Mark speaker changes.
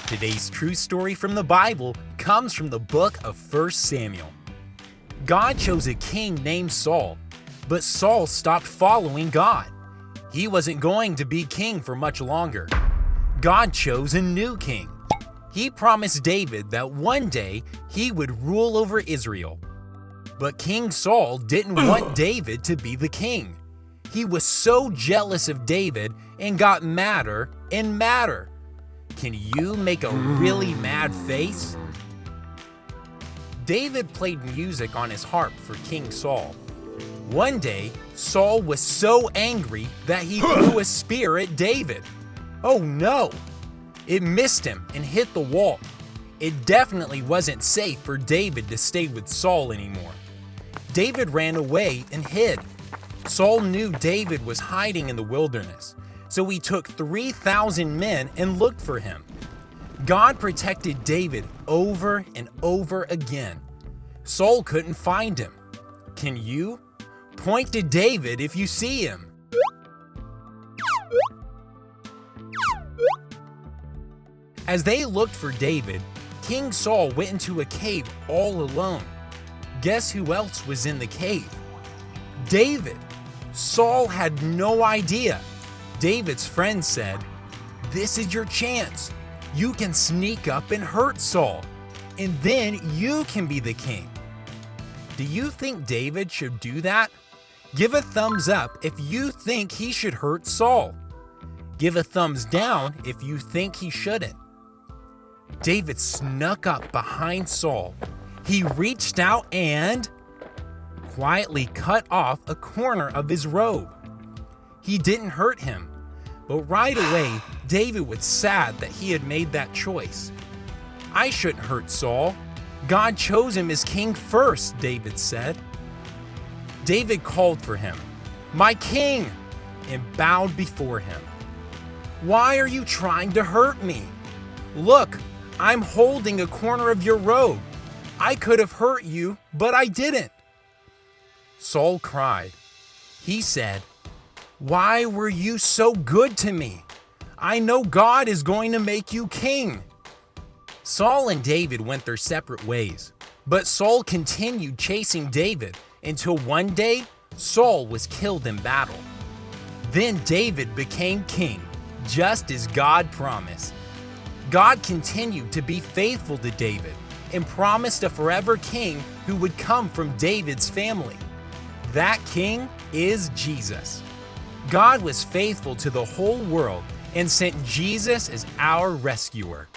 Speaker 1: Today's true story from the Bible comes from the book of 1 Samuel. God chose a king named Saul, but Saul stopped following God. He wasn't going to be king for much longer. God chose a new king. He promised David that one day he would rule over Israel. But King Saul didn't want David to be the king. He was so jealous of David and got madder and madder. Can you make a really mad face? David played music on his harp for King Saul. One day, Saul was so angry that he threw a spear at David. Oh no! It missed him and hit the wall. It definitely wasn't safe for David to stay with Saul anymore. David ran away and hid. Saul knew David was hiding in the wilderness, so he took 3,000 men and looked for him. God protected David over and over again. Saul couldn't find him. Can you? Point to David if you see him. As they looked for David, King Saul went into a cave all alone. Guess who else was in the cave? David. Saul had no idea. David's friend said, "This is your chance. You can sneak up and hurt Saul, and then you can be the king." Do you think David should do that? Give a thumbs up if you think he should hurt Saul. Give a thumbs down if you think he shouldn't. David snuck up behind Saul. He reached out and quietly cut off a corner of his robe. He didn't hurt him, but right away, David was sad that he had made that choice. "I shouldn't hurt Saul. God chose him as king first," David said. David called for him, "My king," and bowed before him. "Why are you trying to hurt me? Look, I'm holding a corner of your robe. I could have hurt you, but I didn't." Saul cried. He said, "Why were you so good to me? I know God is going to make you king." Saul and David went their separate ways, but Saul continued chasing David until one day Saul was killed in battle. Then David became king, just as God promised. God continued to be faithful to David and promised a forever king who would come from David's family. That king is Jesus. God was faithful to the whole world and sent Jesus as our rescuer.